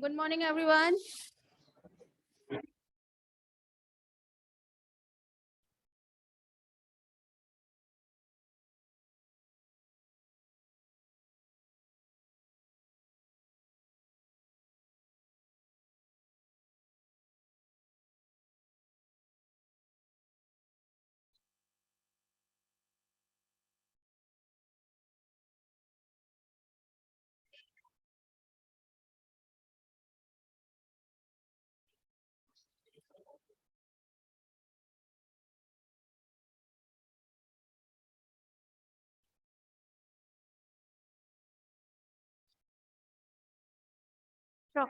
Good morning, everyone. Sure.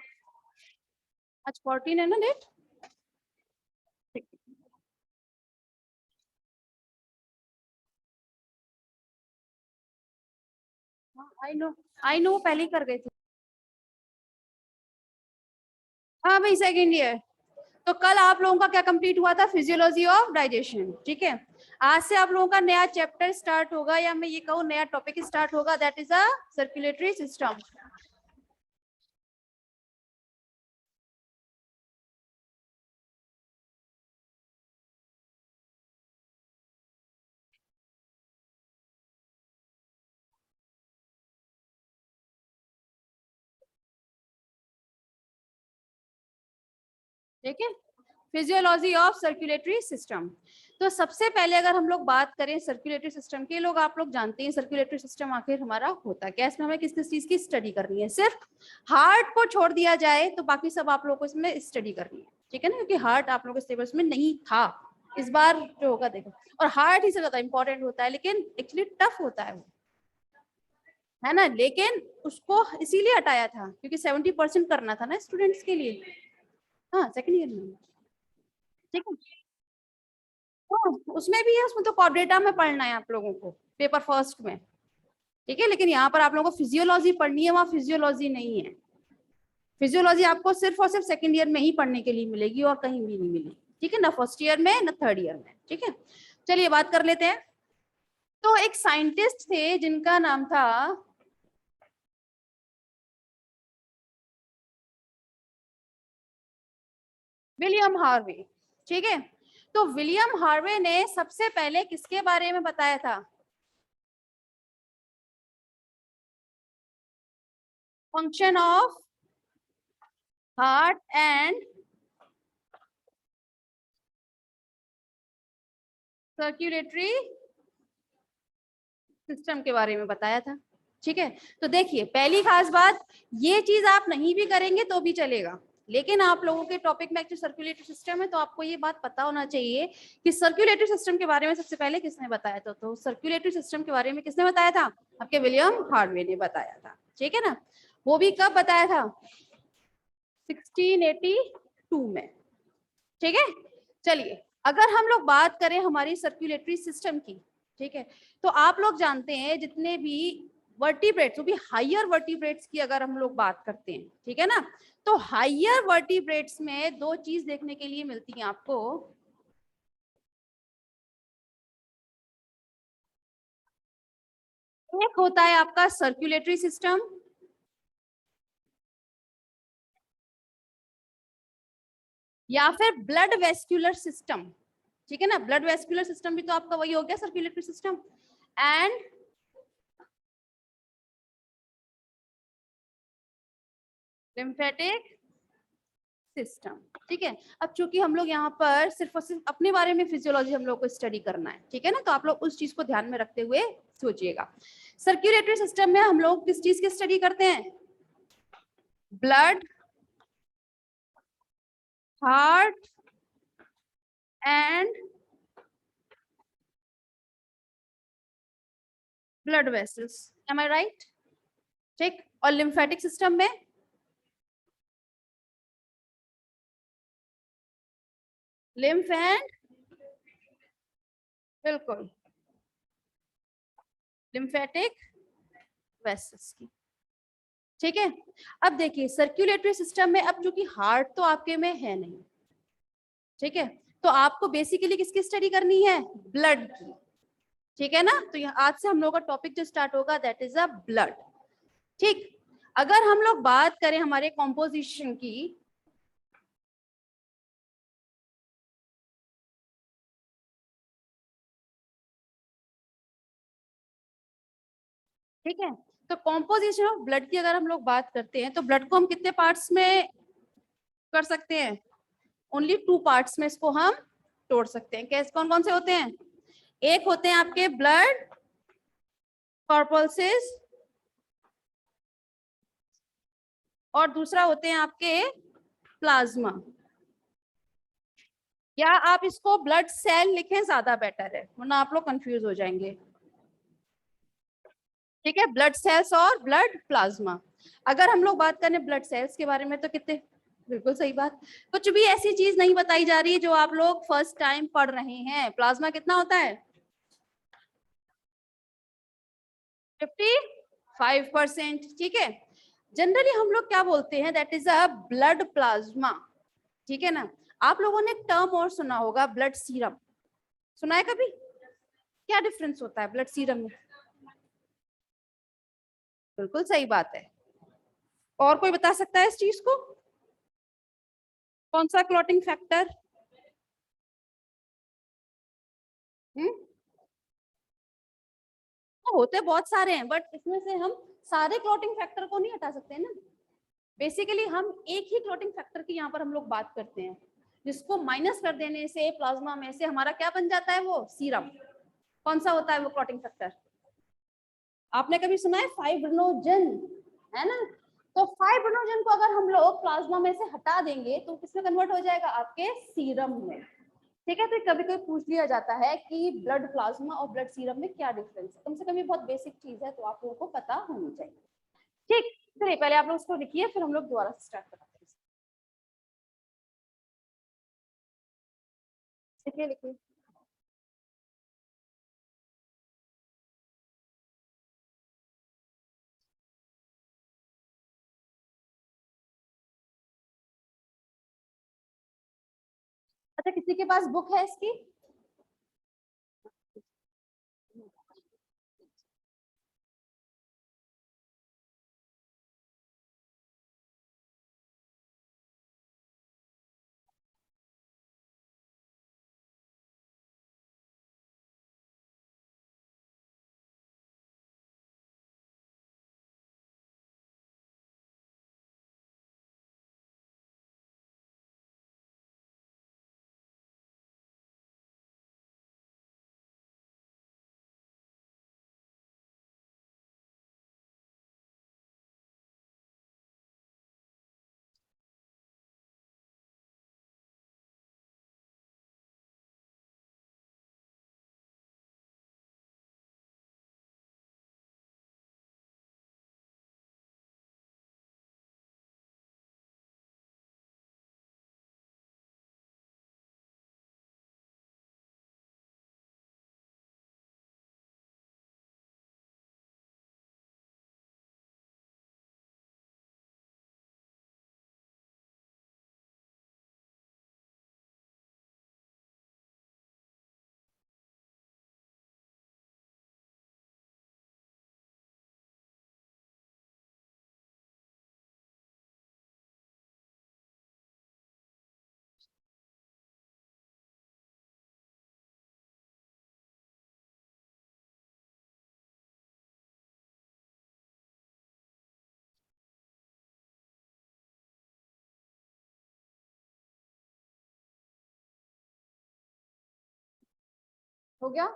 आज 14 है ना डेट? आई नो पहले ही कर गए थे। हाँ भाई, सेकेंड ईयर। तो कल आप लोगों का क्या कंप्लीट हुआ था? Physiology of digestion. ठीक है, आज से आप लोगों का नया चैप्टर स्टार्ट होगा, या मैं ये कहूँ नया टॉपिक स्टार्ट होगा, that is a circulatory system. ठीक है, फिजियोलॉजी ऑफ सर्कुलेटरी सिस्टम। तो सबसे पहले अगर हम लोग बात करें सर्कुलेटरी सिस्टम के, लोग आप लोग जानते हैं सर्कुलेटरी सिस्टम आखिर हमारा होता क्या है, इसमें हमें किस किस चीज की स्टडी करनी है। सिर्फ हार्ट को छोड़ दिया जाए तो बाकी सब आप लोगों को इसमें स्टडी करनी है। ठीक है ना, क्योंकि हार्ट आप लोगों के सिलेबस में नहीं था, इस बार जो होगा देखो। और हार्ट ही से ज्यादा इंपॉर्टेंट होता है, लेकिन एक्चुअली टफ होता है वो, है ना। लेकिन उसको इसीलिए हटाया था क्योंकि 70% करना था ना स्टूडेंट्स के लिए। हाँ, सेकेंड ईयर में। ठीक है, हाँ, उसमें भी है, उसमें तो कॉर्डेटा में पढ़ना है आप लोगों को, पेपर फर्स्ट में। ठीक है, लेकिन यहाँ पर आप लोगों को फिजियोलॉजी पढ़नी है, वहाँ फिजियोलॉजी नहीं है। फिजियोलॉजी आपको सिर्फ और सिर्फ सेकंड ईयर में ही पढ़ने के लिए मिलेगी और कहीं भी नहीं मिलेगी। ठीक है ना, फर्स्ट ईयर में ना थर्ड ईयर में। ठीक है, चलिए बात कर लेते हैं। तो एक साइंटिस्ट थे जिनका नाम था विलियम हार्वे। ठीक है, तो विलियम हार्वे ने सबसे पहले किसके बारे में बताया था? Function of heart and circulatory system के बारे में बताया था। ठीक है, तो देखिए पहली खास बात, ये चीज आप नहीं भी करेंगे तो भी चलेगा, लेकिन आप लोगों के टॉपिक में एक्चुअली सर्कुलेटरी सिस्टम है, तो आपको ये बात पता होना चाहिए कि सर्कुलेटरी सिस्टम के बारे में सबसे पहले किसने बताया था। तो सर्कुलेटरी सिस्टम के बारे में किसने बताया था? आपके विलियम हार्वे ने बताया था। ठीक है ना, वो भी कब बताया था? 1682 में। ठीक है, चलिए अगर हम लोग बात करें हमारी सर्कुलेटरी सिस्टम की, ठीक है, तो आप लोग जानते हैं जितने भी वर्टिब्रेट्स, वो भी हायर वर्टिब्रेट्स की अगर हम लोग बात करते हैं, ठीक है ना, तो हायर वर्टिब्रेट्स में दो चीज देखने के लिए मिलती है आपको। एक होता है आपका सर्कुलेटरी सिस्टम, या फिर ब्लड वेस्कुलर सिस्टम। ठीक है ना, ब्लड वेस्कुलर सिस्टम भी तो आपका वही हो गया circulatory system. And lymphatic system. ठीक है, अब चूंकि हम लोग यहाँ पर सिर्फ और सिर्फ अपने बारे में फिजियोलॉजी हम लोग को स्टडी करना है, ठीक है ना, तो आप लोग उस चीज को ध्यान में रखते हुए सोचिएगा। सर्कुलेटरी सिस्टम में हम लोग किस चीज की स्टडी करते हैं? Blood, heart and blood vessels. Am I right? ठीक, और लिम्फेटिक सिस्टम में लिम्फ एंड, बिल्कुल, लिम्फेटिक वेसल्स की। ठीक है, अब देखिए सर्कुलेटरी सिस्टम में अब चूंकि हार्ट तो आपके में है नहीं, ठीक है, तो आपको बेसिकली किसकी स्टडी करनी है? ब्लड की। ठीक है ना, तो यहाँ आज से हम लोग का टॉपिक जो स्टार्ट होगा दैट इज अ ब्लड। ठीक, अगर हम लोग बात करें हमारे कॉम्पोजिशन की, ठीक है, तो कॉम्पोजिशन ऑफ ब्लड की अगर हम लोग बात करते हैं तो ब्लड को हम कितने पार्ट्स में कर सकते हैं? ओनली 2 पार्ट्स में इसको हम तोड़ सकते हैं। कैसे, कौन कौन से होते हैं? एक होते हैं आपके ब्लड कॉर्पल्सेस और दूसरा होते हैं आपके प्लाज्मा, या आप इसको ब्लड सेल लिखें ज्यादा बेटर है, वरना आप लोग कंफ्यूज हो जाएंगे। ठीक है, ब्लड सेल्स और ब्लड प्लाज्मा। अगर हम लोग बात करें ब्लड सेल्स के बारे में तो कितने, बिल्कुल सही बात, कुछ भी ऐसी चीज नहीं बताई जा रही जो आप लोग फर्स्ट टाइम पढ़ रहे हैं। प्लाज्मा कितना होता है? 55%। ठीक है, जनरली हम लोग क्या बोलते हैं, that is a blood plasma. ठीक है ना। आप लोगों ने टर्म और सुना होगा, ब्लड सीरम, सुना है कभी? क्या डिफरेंस होता है ब्लड सीरम में? बिल्कुल सही बात है। और कोई बता सकता है इस चीज को? कौन सा क्लॉटिंग फैक्टर? तो होते बहुत सारे हैं, बट इसमें से हम सारे क्लॉटिंग फैक्टर को नहीं हटा सकते ना। बेसिकली हम एक ही क्लॉटिंग फैक्टर की यहाँ पर हम लोग बात करते हैं, जिसको माइनस कर देने से प्लाज्मा में से हमारा क्या बन जाता है? वो सीरम। कौन सा होता है वो क्लॉटिंग फैक्टर? आपने कभी सुना है? फाइब्रिनोजन, है ना। तो फाइब्रिनोजन को अगर हम लोग प्लाज्मा में से हटा देंगे तो किसमें कन्वर्ट हो जाएगा? आपके सीरम में। ठीक है, तो कभी कभी पूछ लिया जाता है कि ब्लड प्लाज्मा और ब्लड सीरम में क्या डिफरेंस है। कम से कम ये बहुत बेसिक चीज है, तो आप लोगों को पता होनी चाहिए। ठीक, चलिए पहले आप लोग उसको लिखिए, फिर हम लोग दोबारा से स्टार्ट करते हैं। लिखिए लिखिए। अच्छा, किसी के पास बुक है इसकी? हो गया?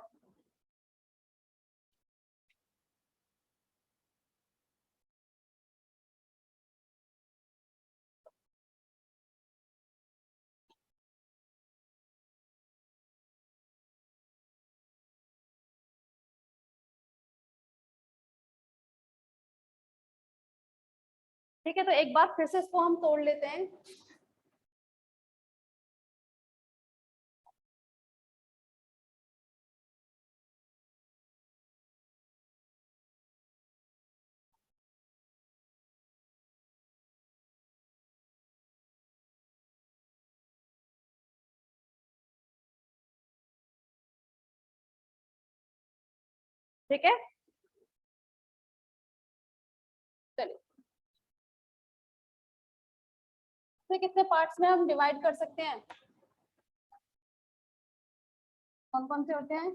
ठीक है, तो एक बार फिर से इसको हम तोड़ लेते हैं। ठीक है, चलिए। तो कितने पार्ट्स में हम डिवाइड कर सकते हैं? कौन कौन से होते हैं?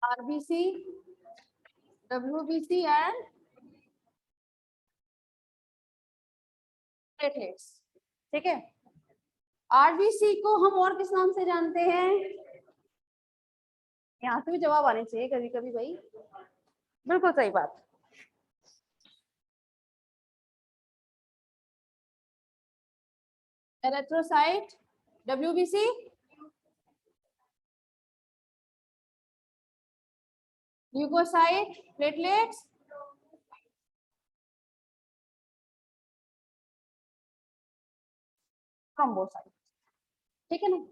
RBC, WBC and platelets. ठीक है, आरबीसी को हम और किस नाम से जानते हैं? यहाँ से भी जवाब आने चाहिए कभी कभी भाई। बिल्कुल सही बात। Erythrocyte, WBC, leukocyte, platelets, thrombocyte. ठीक है ना,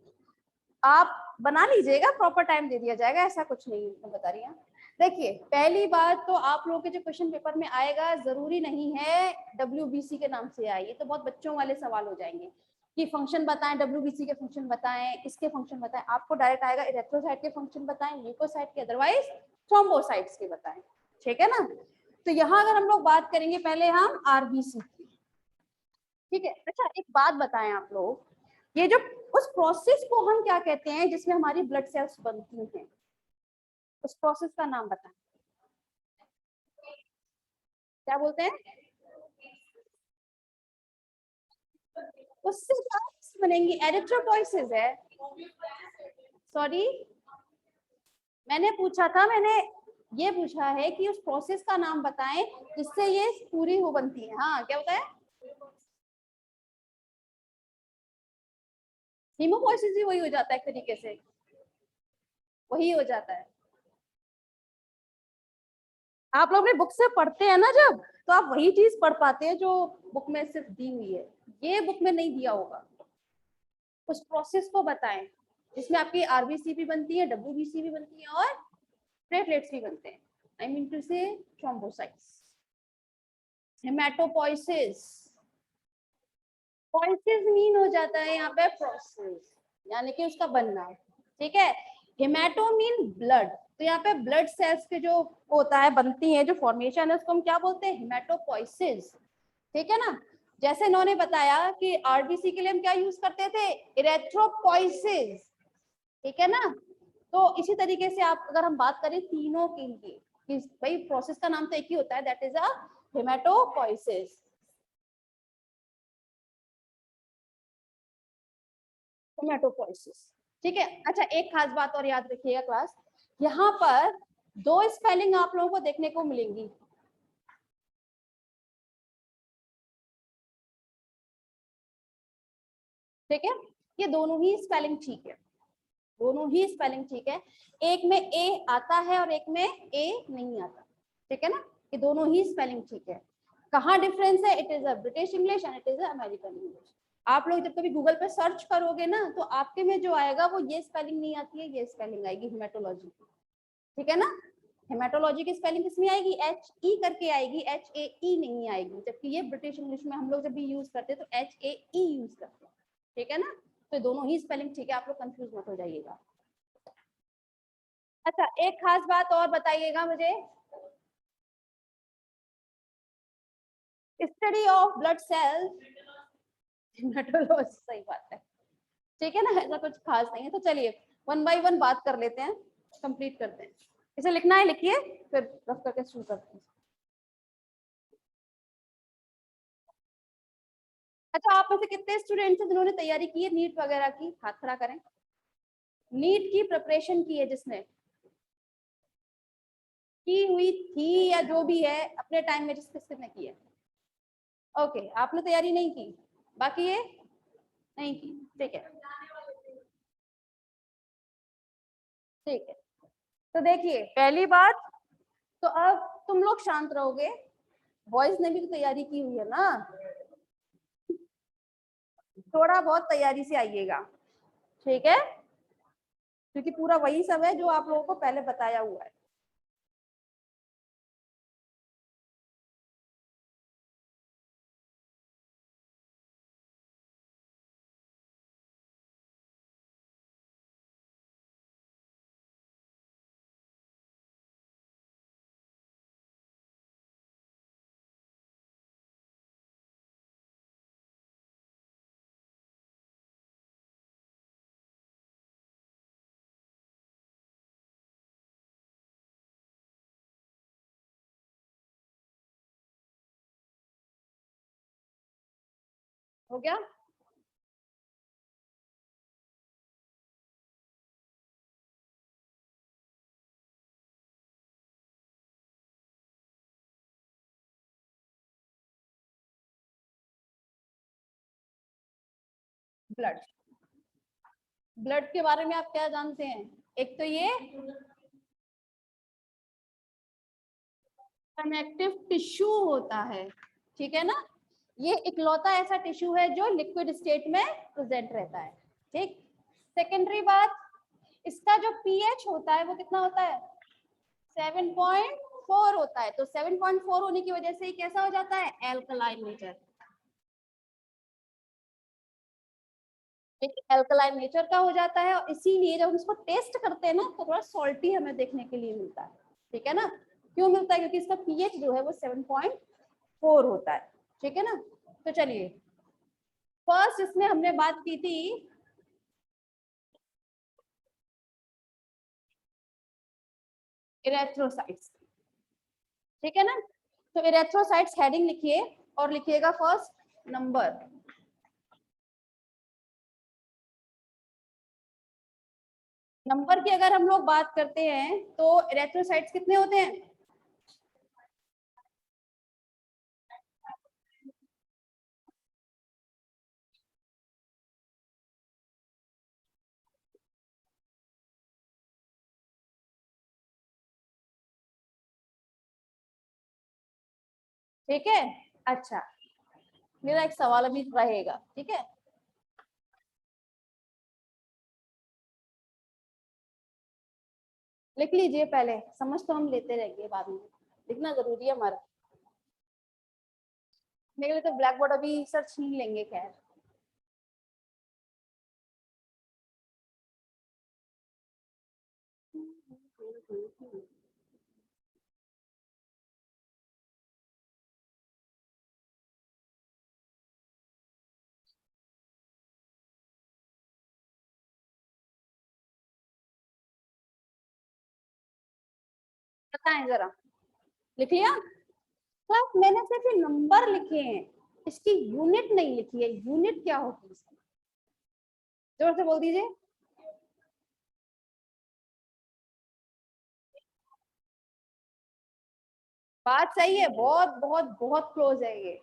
आप बना लीजिएगा, प्रॉपर टाइम दे दिया जाएगा, ऐसा कुछ नहीं मैं बता रही हूँ। देखिए पहली बात तो आप लोगों के जो क्वेश्चन पेपर में आएगा जरूरी नहीं है डब्ल्यूबीसी के नाम से आए, ये तो बहुत बच्चों वाले सवाल हो जाएंगे कि फंक्शन बताएं, डब्ल्यूबीसी के फंक्शन बताएं, इसके फंक्शन बताएं। आपको डायरेक्ट आएगा इरेक्ट्रोसाइट के फंक्शन बताएं, ल्यूकोसाइट के, अदरवाइज थ्रोम्बोसाइट्स के बताएं। ठीक है ना, तो यहाँ अगर हम लोग बात करेंगे पहले हम आरबीसी की। ठीक है, अच्छा एक बात बताएं आप लोग, ये जो उस प्रोसेस को हम क्या कहते हैं जिसमें हमारी ब्लड सेल्स बनती हैं, उस प्रोसेस का नाम बताएं, क्या बोलते हैं? उससे क्या बनेंगी? एरिथ्रोपोइसिस है। सॉरी, मैंने पूछा था, मैंने ये पूछा है कि उस प्रोसेस का नाम बताएं जिससे ये पूरी हो बनती है। हाँ क्या बताएं? हीमोपोइसिस भी वही हो जाता है एक तरीके से, वही हो जाता है। आप लोग ने बुक से पढ़ते हैं ना जब, तो आप वही चीज पढ़ पाते हैं जो बुक में सिर्फ दी हुई है, ये बुक में नहीं दिया होगा। उस प्रोसेस को बताएं जिसमें आपकी आरबीसी भी बनती है, डब्ल्यूबीसी भी बनती है और प्लेटलेट्स भी बनते हैं। आई मीन टू से थ्रोम्बोसाइट्स। हेमाटोपोइसिस, पोइसिस मीन हो जाता है यहाँ पे प्रोसेस, यानी कि उसका बनना। ठीक है, हेमाटो मीन ब्लड, तो यहाँ पे ब्लड सेल्स के जो होता है, बनती है जो फॉर्मेशन है, उसको हम क्या बोलते हैं? हेमाटोपोइसिस। ठीक है ना, जैसे इन्होंने बताया कि आरबीसी के लिए हम क्या यूज करते थे? इरेथ्रोपोइसिस। ठीक है ना, तो इसी तरीके से आप अगर हम बात करें तीनों के लिए कि भाई प्रोसेस का नाम तो एक ही होता है, that is a haematopoiesis. Haematopoiesis. ठीक है, अच्छा एक खास बात और याद रखिएगा क्लास, यहाँ पर दो स्पेलिंग आप लोगों को देखने को मिलेंगी। ठीक है, ये दोनों ही स्पेलिंग ठीक है, दोनों ही स्पेलिंग ठीक है। एक में ए आता है और एक में ए नहीं आता। ठीक है ना, ये दोनों ही स्पेलिंग ठीक है। कहाँ डिफरेंस है? It is a British English and it is a American English. आप लोग जब कभी गूगल पे सर्च करोगे ना, तो आपके में जो आएगा वो ये स्पेलिंग नहीं आती है, ये स्पेलिंग आएगी हेमाटोलॉजी की। ठीक है ना, हेमाटोलॉजी की स्पेलिंग किसमें आएगी? एच ई करके आएगी, एच ए ई नहीं आएगी, जबकि ये ब्रिटिश इंग्लिश में हम लोग जब भी यूज करते हैं तो एच ए ई यूज करते हैं। ठीक है ना, तो दोनों ही स्पेलिंग ठीक है, आप लोग कंफ्यूज मत हो जाइएगा। अच्छा एक खास बात और बताइएगा मुझे, study of blood cells, haematology, सही बात है। ठीक है ना, ऐसा कुछ खास नहीं है, तो चलिए वन बाय वन बात कर लेते हैं, कंप्लीट करते हैं। इसे लिखना है लिखिए, फिर रफ करके शुरू करते हैं। अच्छा आप में से कितने स्टूडेंट्स हैं जिन्होंने तैयारी की है नीट वगैरह की? हाथ खड़ा करें। नीट की प्रिपरेशन की है जिसने, की हुई थी या जो भी है अपने टाइम में, जिस किसने की है? ओके, आपने तैयारी नहीं की, बाकी ये नहीं की। ठीक है, ठीक है, तो देखिए पहली बात, तो अब तुम लोग शांत रहोगे, बॉयज ने भी तो तैयारी की हुई है ना, थोड़ा बहुत तैयारी से आइएगा। ठीक है, क्योंकि पूरा वही सब है जो आप लोगों को पहले बताया हुआ है। हो गया? ब्लड, ब्लड के बारे में आप क्या जानते हैं? एक तो ये कनेक्टिव टिश्यू होता है, ठीक है ना, ये इकलौता ऐसा टिश्यू है जो लिक्विड स्टेट में प्रेजेंट रहता है, ठीक। सेकेंडरी बात, इसका जो पीएच होता है वो कितना होता है? 7.4 होता है। तो 7.4 होने की वजह से ये कैसा हो जाता है? Alkaline nature. एल्कलाइन नेचर का हो जाता है, और इसीलिए जब हम इसको टेस्ट करते हैं ना तो थोड़ा सॉल्टी हमें देखने के लिए मिलता है, ठीक है ना। क्यों मिलता है? क्योंकि इसका पीएच जो है वो 7.4 होता है, ठीक है ना। तो चलिए, फर्स्ट इसमें हमने बात की थी इरेथ्रोसाइट्स, ठीक है ना। तो इरेथ्रोसाइट्स हेडिंग लिखिए और लिखिएगा फर्स्ट नंबर। नंबर की अगर हम लोग बात करते हैं तो इरेथ्रोसाइट्स कितने होते हैं? ठीक है, अच्छा, मेरा एक सवाल अभी रहेगा, ठीक है। लिख लीजिए पहले, समझ तो हम लेते रहेंगे बाद में, लिखना जरूरी है हमारा। मेरे लिए तो ब्लैक बोर्ड अभी सर छीन लेंगे, खैर। बताएं जरा, लिख लिया? क्लास मैंने सिर्फ ये नंबर लिखे हैं, इसकी यूनिट नहीं लिखी है। यूनिट क्या होती है इसकी? जोर से बोल दीजिए। बात सही है, बहुत बहुत बहुत क्लोज है ये,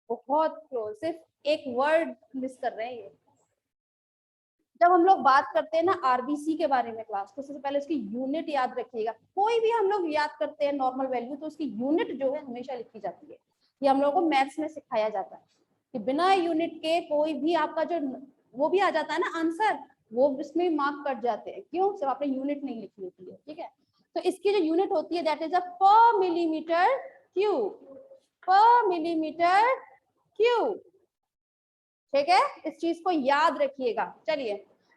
बहुत क्लोज। सिर्फ एक वर्ड मिस कर रहे हैं ये। जब हम लोग बात करते हैं ना आरबीसी के बारे में क्लास, तो सबसे पहले उसकी यूनिट याद रखिएगा। कोई भी हम लोग याद करते हैं नॉर्मल वैल्यू, तो उसकी यूनिट जो है हमेशा लिखी जाती है। ये हम लोगों को मैथ्स में सिखाया जाता है कि बिना यूनिट के कोई भी आपका जो वो भी आ जाता है ना आंसर, वो इसमें मार्क कट जाते हैं। क्यों? सिर्फ आपने यूनिट नहीं लिखी होती है, ठीक है। तो इसकी जो यूनिट होती है दैट इज अ पर मिलीमीटर क्यूब, पर मिलीमीटर क्यूब, ठीक है। इस चीज को याद रखिएगा। चलिए,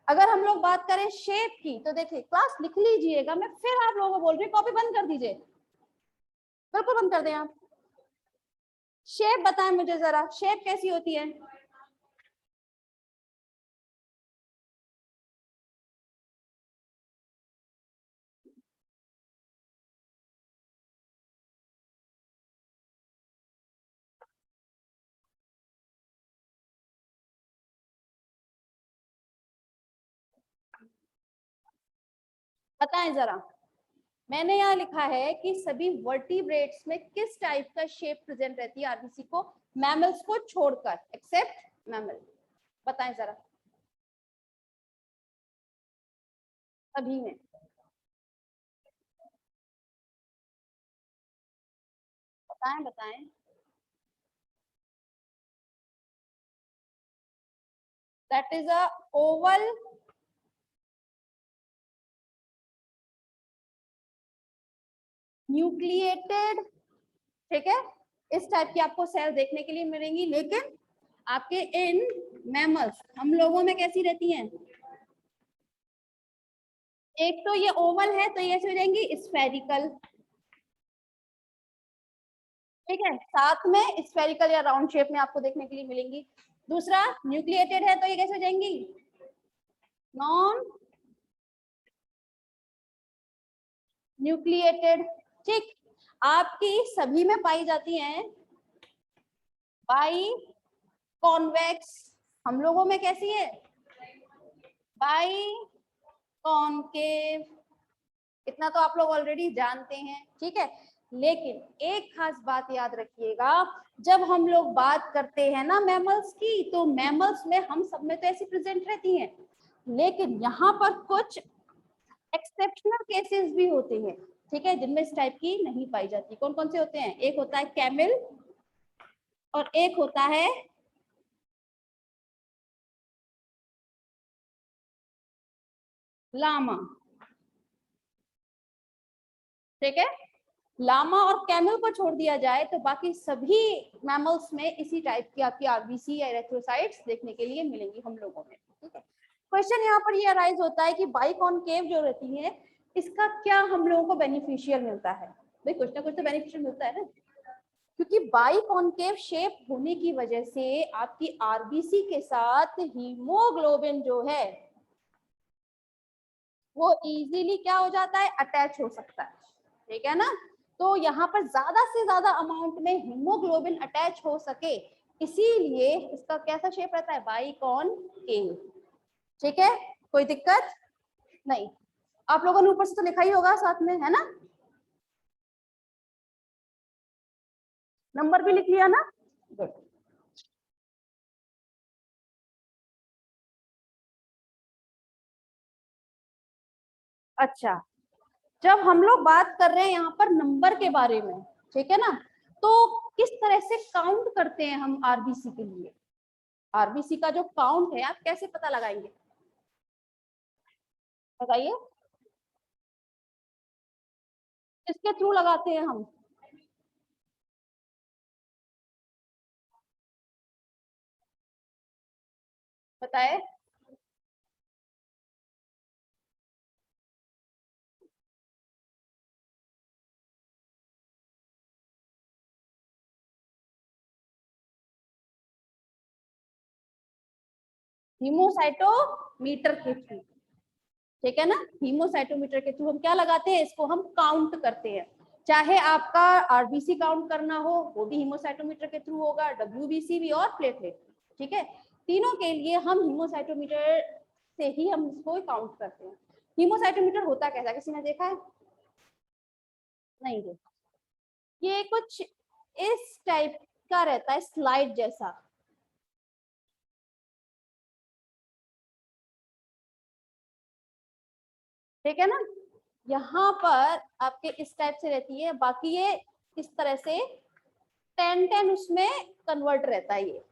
अगर हम लोग बात करें शेप की, तो देखिए क्लास लिख लीजिएगा, मैं फिर आप लोगों को बोल रही हूँ कॉपी बंद कर दीजिए, बिल्कुल बंद कर दें आप। शेप बताएं मुझे जरा, शेप कैसी होती है? बताएं जरा। मैंने यहाँ लिखा है कि सभी वर्टिब्रेट्स में किस टाइप का शेप प्रेजेंट रहती है आरबीसी को, मैमल्स को छोड़कर, एक्सेप्ट मैमल। बताएं जरा, सभी में। बताएं बताएं। That is a Oval nucleated, ठीक है। इस टाइप की आपको सेल देखने के लिए मिलेंगी, लेकिन आपके इन मैमल्स, हम लोगों में कैसी रहती हैं? एक तो ये ओवल है तो ये ऐसे हो जाएंगी स्फेरिकल, ठीक है। साथ में स्फेरिकल या राउंड शेप में आपको देखने के लिए मिलेंगी। दूसरा, न्यूक्लिएटेड है तो ये कैसे हो जाएंगी? नॉन न्यूक्लिएटेड, ठीक। आपकी सभी में पाई जाती हैं बाई कॉन्वेक्स, हम लोगों में कैसी है, बाई कॉनकेव, इतना तो आप लोग ऑलरेडी जानते हैं, ठीक है। लेकिन एक खास बात याद रखिएगा, जब हम लोग बात करते हैं ना मैमल्स की, तो मैमल्स में हम सब में तो ऐसी प्रेजेंट रहती हैं, लेकिन यहाँ पर कुछ एक्सेप्शनल केसेस भी होते हैं, ठीक है, जिनमें इस टाइप की नहीं पाई जाती। कौन कौन से होते हैं, एक होता है कैमल और एक होता है लामा, ठीक है। लामा और कैमल को छोड़ दिया जाए तो बाकी सभी मैमल्स में इसी टाइप की आपकी आरबीसी या इरेथ्रोसाइट्स देखने के लिए मिलेंगी हम लोगों में, ठीक है। क्वेश्चन यहाँ पर ये अराइज होता है कि बाइकॉनकेव जो रहती है, इसका क्या हम लोगों को बेनिफिशियल मिलता है, भाई कुछ ना कुछ तो बेनिफिशियल मिलता है ना, क्योंकि बाइकॉनकेव शेप होने की वजह से आपकी आरबीसी के साथ हीमोग्लोबिन जो है वो इजीली क्या हो जाता है, अटैच हो सकता है, ठीक है ना। तो यहाँ पर ज्यादा से ज्यादा अमाउंट में हीमोग्लोबिन अटैच हो सके, इसीलिए इसका कैसा शेप रहता है, बाइकॉनकेव, ठीक है। कोई दिक्कत नहीं, आप लोगों ने ऊपर से तो लिखा ही होगा साथ में, है ना, नंबर भी लिख लिया ना, गुड। अच्छा, जब हम लोग बात कर रहे हैं यहाँ पर नंबर के बारे में, ठीक है ना, तो किस तरह से काउंट करते हैं हम आरबीसी के लिए, आरबीसी का जो काउंट है आप कैसे पता लगाएंगे, बताइए, किसके थ्रू लगाते हैं हम, बताए, हीमोसाइटोमीटर के थ्रू, ठीक है ना, हीमोसाइटोमीटर के थ्रू हम क्या लगाते हैं, इसको हम काउंट करते हैं। चाहे आपका आरबीसी काउंट करना हो वो भी हीमोसाइटोमीटर के थ्रू होगा, डब्ल्यूबीसी भी और प्लेटलेट, ठीक है। तीनों के लिए हम हीमोसाइटोमीटर से ही हम इसको काउंट करते हैं। हीमोसाइटोमीटर होता कैसा, किसी ने देखा है, नहीं देखा, ये कुछ इस टाइप का रहता है, स्लाइड जैसा, ठीक है ना। यहाँ पर आपके इस टाइप से रहती है, बाकी ये इस तरह से 10-10 उसमें कन्वर्ट रहता है, ये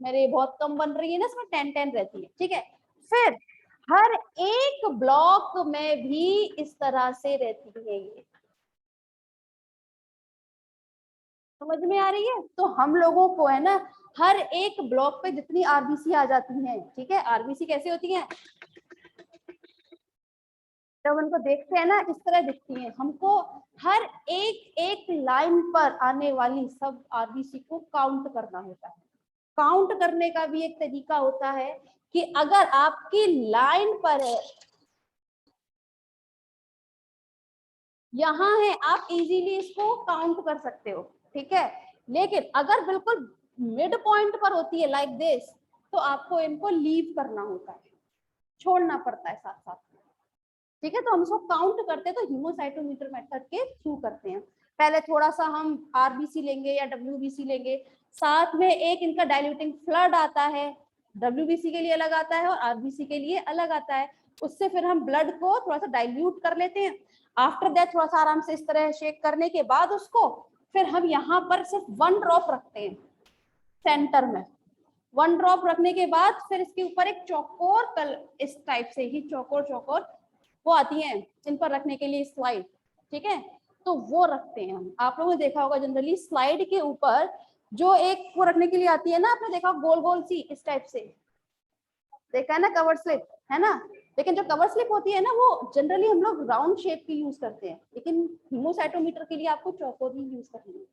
मेरे बहुत कम बन रही है ना, इसमें 10-10 रहती है, ठीक है। फिर हर एक ब्लॉक में भी इस तरह से रहती है, ये समझ में आ रही है। तो हम लोगों को है ना, हर एक ब्लॉक पे जितनी आरबीसी आ जाती हैं, ठीक है, आरबीसी कैसे होती है, जब उनको देखते हैं ना इस तरह दिखती है हमको, हर एक एक लाइन पर आने वाली सब आरबीसी को काउंट करना होता है। काउंट करने का भी एक तरीका होता है कि अगर आपकी लाइन पर है, यहाँ है, आप इजीली इसको काउंट कर सकते हो, ठीक है। लेकिन अगर बिल्कुल मिड पॉइंट पर होती है लाइक दिस, तो आपको इनको लीव करना होता है, छोड़ना पड़ता है साथ साथ, ठीक है। तो हम इसको काउंट करते हैं तो हीमोसाइटोमीटर मेथड के थ्रू करते हैं। पहले थोड़ा सा हम आरबीसी लेंगे या डब्ल्यूबीसी लेंगे, साथ में एक इनका डाइल्यूटिंग फ्लड आता है, डब्ल्यूबीसी के लिए अलग आता है और आरबीसी के लिए अलग आता है, उससे फिर हम ब्लड को थोड़ा सा डाइल्यूट कर लेते हैं। आफ्टर दैट थोड़ा सा आराम से इस तरह शेक करने के बाद उसको फिर हम यहाँ पर सिर्फ 1 ड्रॉप रखते हैं सेंटर में। 1 ड्रॉप रखने के बाद फिर इसके ऊपर एक चौकोर कल इस टाइप से ही चौकोर चौकोर वो आती है इन पर रखने के लिए स्लाइड, ठीक है। तो वो रखते हैं हम, आप लोगों ने देखा होगा जनरली स्लाइड के ऊपर जो एक वो रखने के लिए आती है ना, आपने देखा गोल गोल सी इस टाइप से, देखा है ना, कवर स्लिप, है ना। लेकिन जो कवर स्लिप होती है ना वो जनरली हम लोग राउंड शेप की यूज करते हैं, लेकिन हीमोसाइटोमीटर के लिए आपको चौकोर ही यूज करनी है,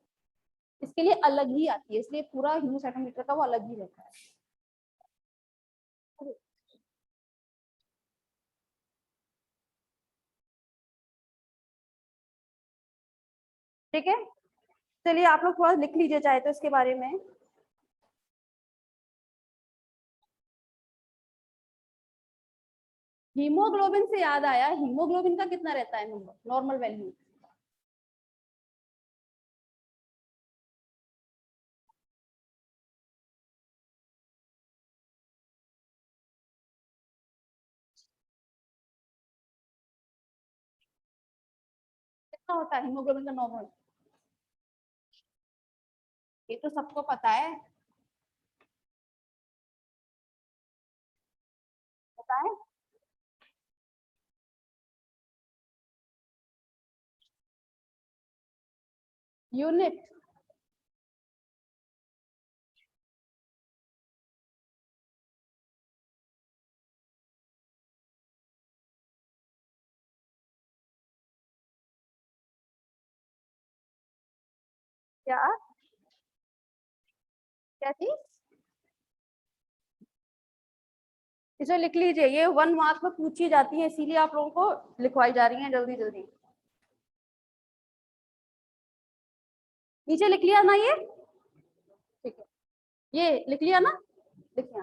इसके लिए अलग ही आती है, इसलिए पूरा हीमोसाइटोमीटर का वो अलग ही रहता है, ठीक है। चलिए आप लोग थोड़ा लिख लीजिए चाहे तो इसके बारे में। हीमोग्लोबिन से याद आया, हीमोग्लोबिन का कितना रहता है नंबर, नॉर्मल वैल्यू? कितना होता है हीमोग्लोबिन का नॉर्मल? ये तो सबको पता है, पता है। यूनिट? क्या? क्या चीज? इसे लिख लीजिए, ये 1 मार्क्स में पूछी जाती है, इसीलिए आप लोगों को लिखवाई जा रही है जल्दी जल्दी। नीचे लिख लिया ना ये? ठीक है, ये लिख लिया ना? लिखिए।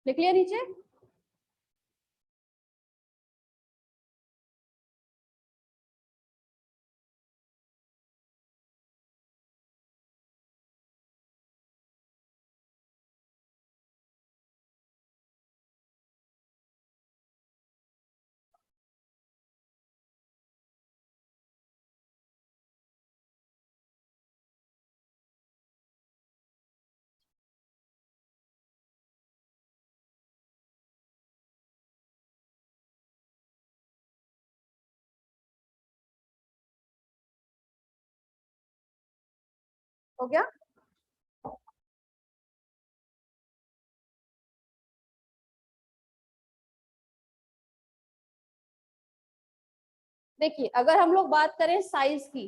लिख लिया नीचे? हो गया? देखिए, अगर हम लोग बात करें साइज की,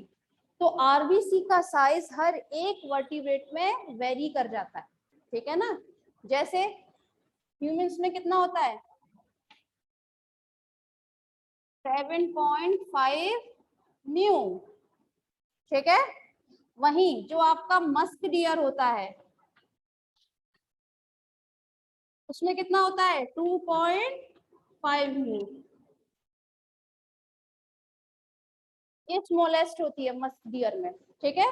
तो आरबीसी का साइज हर एक वर्टिब्रेट में वेरी कर जाता है, ठीक है ना? जैसे ह्यूमंस में कितना होता है? 7.5 न्यू, ठीक है। वहीं जो आपका मस्क डियर होता है, उसमें कितना होता है? 2.5 न्यू। ये स्मॉलेस्ट होती है मस्क डियर में, ठीक है।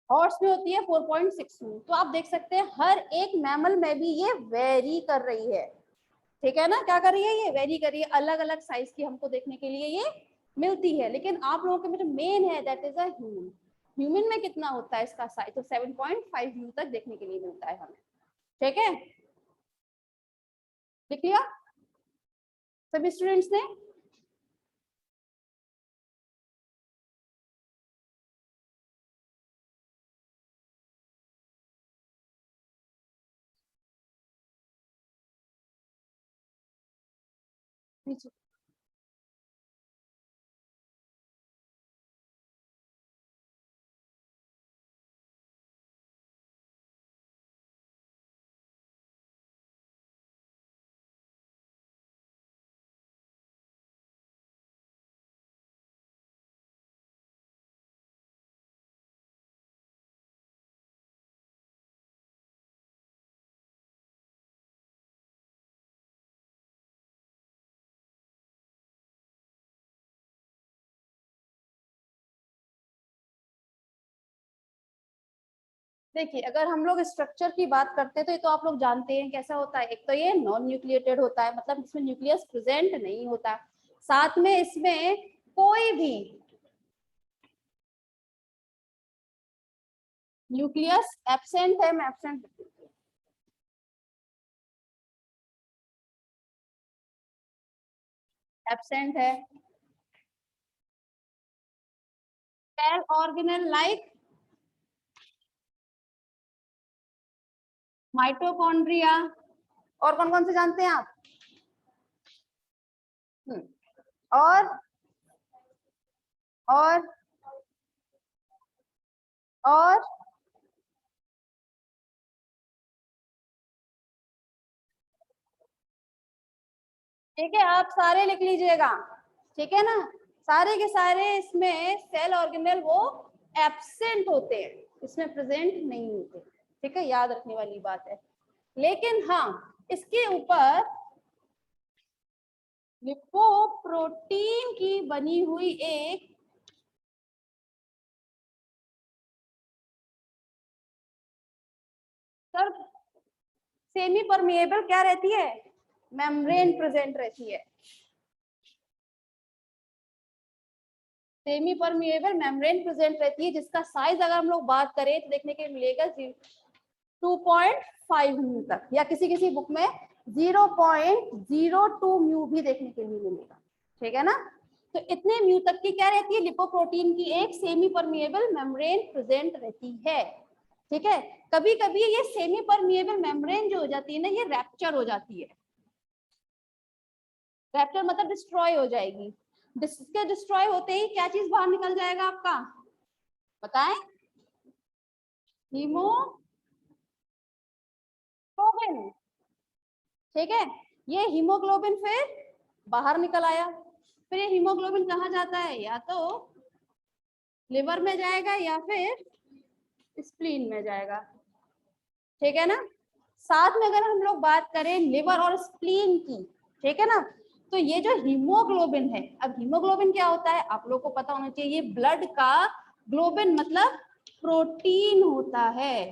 हॉर्स में होती है 4.6 न्यू। तो आप देख सकते हैं हर एक मैमल में भी ये वेरी कर रही है, ठीक है ना? क्या कर रही है? ये वेरी कर रही है, अलग अलग साइज की हमको देखने के लिए ये मिलती है। लेकिन आप लोगों के में जो मेन है that is a human. Human में कितना होता है इसका साइज? तो 7.5 न्यू तक देखने के लिए मिलता है हमें, ठीक है। लिख लिया सभी स्टूडेंट्स ने? नीचे। देखिए अगर हम लोग स्ट्रक्चर की बात करते हैं तो ये तो आप लोग जानते हैं कैसा होता है। एक तो ये नॉन न्यूक्लिएटेड होता है, मतलब इसमें न्यूक्लियस प्रेजेंट नहीं होता, साथ में इसमें कोई भी न्यूक्लियस एब्सेंट है। मैं एब्सेंट एब्सेंट है। Cell organelle like mitochondria. और कौन कौन से जानते हैं आप? हम्म, और और और ठीक है, आप सारे लिख लीजिएगा, ठीक है ना। सारे के सारे इसमें सेल ऑर्गेनल वो एब्सेंट होते हैं, इसमें प्रेजेंट नहीं होते, ठीक है, याद रखने वाली बात है। लेकिन हाँ, इसके ऊपर लिपोप्रोटीन की बनी हुई एक सर सेमी परमिएबल क्या रहती है, मेम्ब्रेन प्रेजेंट रहती है। सेमी परमिएबल मेम्ब्रेन प्रेजेंट रहती है, जिसका साइज अगर हम लोग बात करें तो देखने के मिलेगा 2.5 म्यू तक, या किसी किसी बुक में 0.02 म्यू भी देखने के लिए मिलेगा, ठीक है ना। तो इतने म्यू तक की क्या रहती है, लिपोप्रोटीन की एक सेमी परमिएबल मेम्ब्रेन प्रेजेंट रहती है, ठीक है। कभी कभी ये सेमी परमिएबल मेम्ब्रेन जो हो जाती है ना, ये रैप्चर हो जाती है। रैप्चर मतलब डिस्ट्रॉय हो जाएगी। इसके डिस्ट्रॉय होते ही क्या चीज बाहर निकल जाएगा आपका, बताएं? हीमोग्लोबिन, ठीक है। ये हीमोग्लोबिन फिर बाहर निकल आया, फिर ये हीमोग्लोबिन कहाँ जाता है, या तो लिवर में जाएगा या फिर स्प्लीन में जाएगा, ठीक है ना। साथ में अगर हम लोग बात करें लिवर और स्प्लीन की, ठीक है ना, तो ये जो हीमोग्लोबिन है, अब हीमोग्लोबिन क्या होता है आप लोग को पता होना चाहिए, ये ब्लड का ग्लोबिन मतलब प्रोटीन होता है,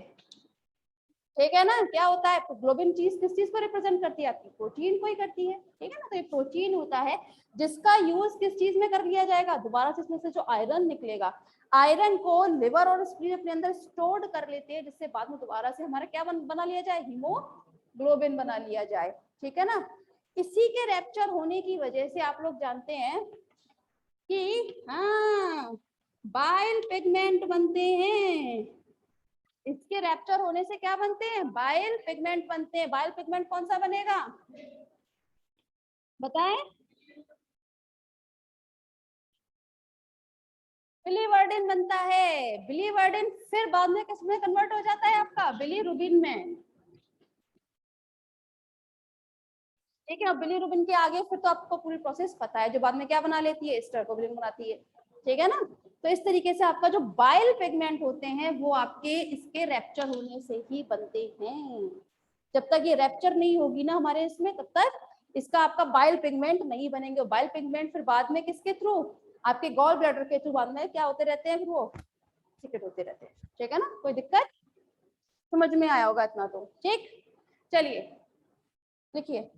ठीक है ना। क्या होता है ग्लोबिन, चीज किस चीज को रिप्रेजेंट करती है, आपकी प्रोटीन को ही करती है, ठीक है ना। तो ये प्रोटीन होता है जिसका यूज किस चीज में कर लिया जाएगा, दोबारा से इसमें से जो आयरन निकलेगा, आयरन को लिवर और स्प्लीन अपने अंदर स्टोर्ड कर लेते हैं, जिससे बाद में दोबारा से हमारा क्या बना लिया जाए, हीमोग्लोबिन बना लिया जाए, ठीक है ना। इसी के रैप्चर होने की वजह से आप लोग जानते हैं कि हाँ बाइल पिगमेंट बनते हैं। इसके रैप्चर होने से क्या बनते हैं, बाइल पिगमेंट बनते हैं। बाइल पिगमेंट कौन सा बनेगा, बताएं? बिलीवर्डिन बनता है। बिलीवर्डिन फिर बाद में किसमें कन्वर्ट हो जाता है आपका, बिलीरुबिन में, ठीक है। अब बिलीरुबिन के आगे फिर तो आपको पूरी प्रोसेस पता है, जो बाद में क्या बना लेती है, स्टर्कोबिलिन बनाती है, ठीक है ना। तो इस तरीके से आपका जो बाइल पिगमेंट होते हैं वो आपके इसके रैप्चर होने से ही बनते हैं। जब तक ये रैप्चर नहीं होगी ना हमारे इसमें, तब तक इसका आपका बाइल पिगमेंट नहीं बनेंगे। बाइल पिगमेंट फिर बाद में किसके थ्रू, आपके गॉल ब्लैडर के थ्रू बाद में क्या होते रहते हैं, फिर वो सिक्रेट होते रहते हैं, ठीक है ना। कोई दिक्कत, समझ में आया होगा इतना तो, ठीक। चलिए लिखिए,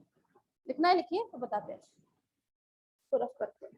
लिखना है लिखिए, तो बताते हैं, तो रफ करते हैं।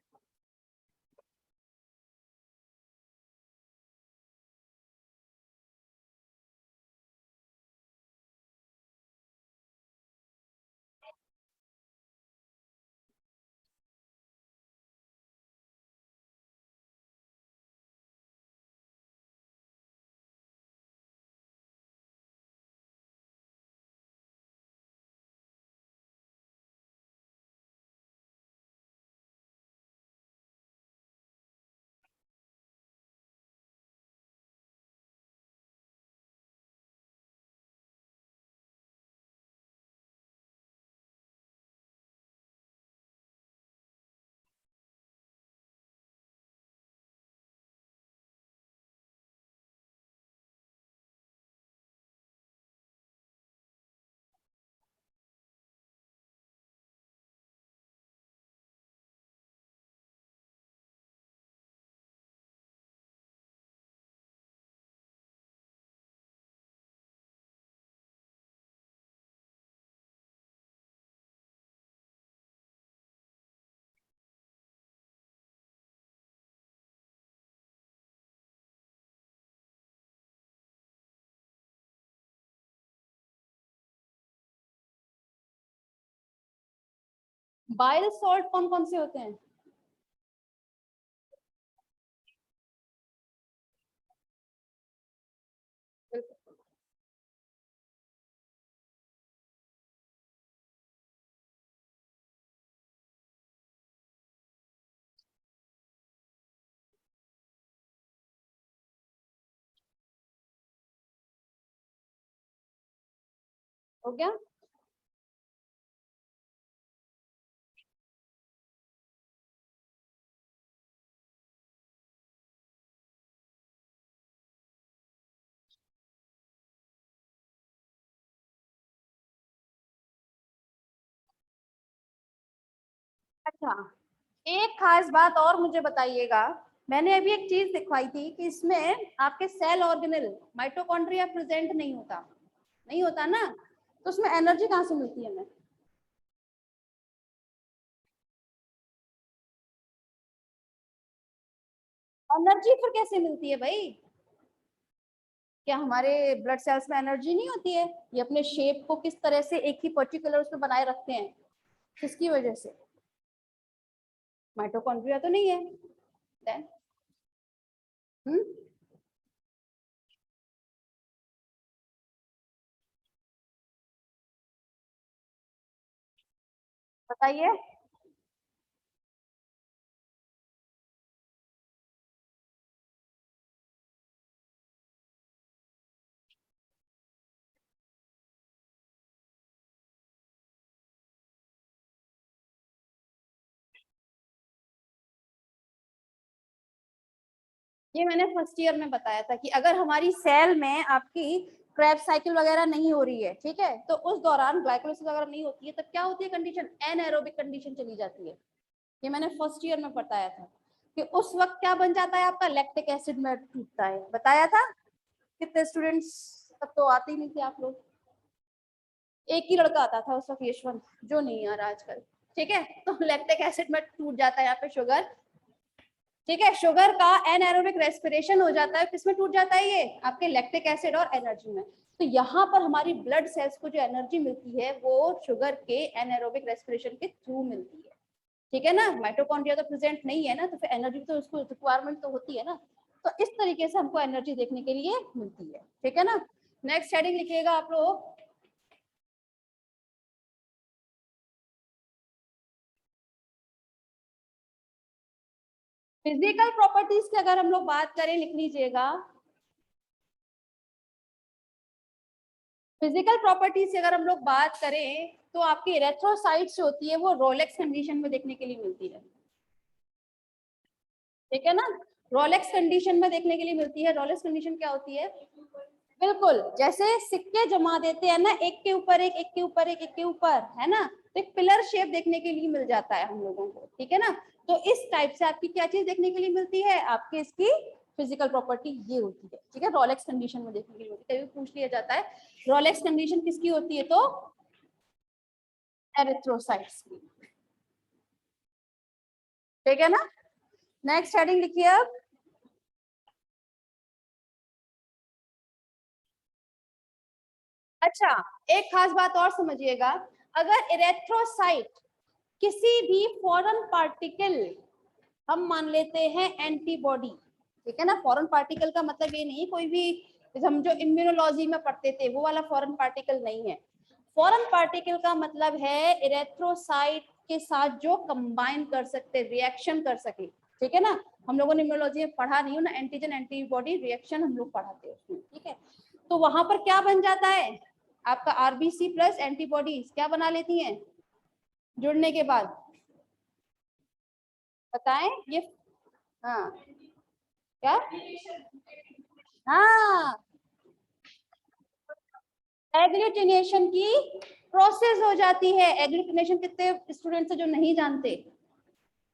बाइल सॉल्ट कौन कौन से होते हैं? हो गया। अच्छा, एक खास बात और मुझे बताइएगा। मैंने अभी एक चीज दिखवाई थी कि इसमें आपके सेल ऑर्गेनेल माइटोकॉन्ड्रिया प्रेजेंट नहीं होता, नहीं होता ना, तो उसमें एनर्जी कहाँ से मिलती है हमें? एनर्जी फिर कैसे मिलती है भाई? क्या हमारे ब्लड सेल्स में एनर्जी नहीं होती है? ये अपने शेप को किस तरह से एक ही पर्टिकुलर उसमें बनाए रखते हैं, किसकी वजह से? माइटोकॉन्ड्रिया तो नहीं है। Then, हम्म, बताइए। ये मैंने फर्स्ट ईयर में बताया था कि अगर हमारी सेल में आपकी क्रेब साइकिल वगैरह नहीं हो रही है, ठीक है, तो उस दौरान ग्लाइकोलाइसिस वगैरह नहीं होती है, तब क्या होती है कंडीशन? एनएरोबिक कंडीशन चली जाती है। ये मैंने फर्स्ट ईयर में बताया था कि उस वक्त क्या बन जाता है आपका? लैक्टिक एसिड में टूटता है, बताया था। कितने स्टूडेंट्स, तब तो आते ही नहीं थे आप लोग। एक ही लड़का आता था उस वक्त, यशवंत, जो नहीं आ रहा आजकल। ठीक है, तो लैक्टिक एसिड में टूट जाता है यहाँ पे शुगर। ठीक है, शुगर का एनएरोबिक रेस्पिरेशन हो जाता है, किसमें टूट जाता है? ये आपके लैक्टिक एसिड और एनर्जी में। तो यहाँ पर हमारी ब्लड सेल्स को जो एनर्जी मिलती है वो शुगर के एनएरोबिक रेस्पिरेशन के थ्रू मिलती है। ठीक है ना, माइटोकॉन्ड्रिया तो प्रेजेंट नहीं है ना, तो फिर एनर्जी तो उसको रिक्वायरमेंट तो होती है ना। तो इस तरीके से हमको एनर्जी देखने के लिए मिलती है। ठीक है ना, नेक्स्ट हेडिंग लिखिएगा आप लोग। फिजिकल प्रॉपर्टीज की अगर हम लोग बात करें, लिख लीजिएगा। फिजिकल प्रॉपर्टीज की अगर हम लोग बात करें तो आपकी इरेथ्रोसाइट्स जो होती है वो रोलेक्स कंडीशन में देखने के लिए मिलती है। ठीक है ना, रोलेक्स कंडीशन में देखने के लिए मिलती है। रोलेक्स कंडीशन क्या होती है? बिल्कुल, जैसे सिक्के जमा देते हैं ना, एक के ऊपर एक, एक के ऊपर एक, एक के ऊपर, है ना, तो एक पिलर शेप देखने के लिए मिल जाता है हम लोगों को। ठीक है ना, तो इस टाइप से आपकी क्या चीज देखने के लिए मिलती है? आपके इसकी फिजिकल प्रॉपर्टी ये होती है। ठीक है, रोलेक्स कंडीशन में देखने के लिए होती है। कभी पूछ लिया जाता है रोलेक्स कंडीशन किसकी होती है, तो एरिथ्रोसाइट्स की। ठीक है ना, नेक्स्ट हेडिंग लिखिए अब। अच्छा, एक खास बात और समझिएगा। अगर इरेथ्रोसाइट किसी भी फॉरेन पार्टिकल, हम मान लेते हैं एंटीबॉडी, ठीक है ना, फॉरेन पार्टिकल का मतलब ये नहीं कोई भी, हम जो इम्यूनोलॉजी में पढ़ते थे वो वाला फॉरेन पार्टिकल नहीं है। फॉरेन पार्टिकल का मतलब है इरेथ्रोसाइट के साथ जो कंबाइन कर सकते, रिएक्शन कर सके। ठीक है ना, हम लोगों ने इम्यूनोलॉजी में पढ़ा नहीं हो ना, एंटीजन एंटीबॉडी रिएक्शन हम लोग पढ़ाते हैं उसमें। ठीक है, तो वहां पर क्या बन जाता है? आपका आरबीसी प्लस एंटीबॉडीज क्या बना लेती हैं जुड़ने के बाद? बताएं ये। हाँ, क्या? हाँ, एग्लूटिनेशन की प्रोसेस हो जाती है। एग्लूटिनेशन कितने स्टूडेंट्स है जो नहीं जानते?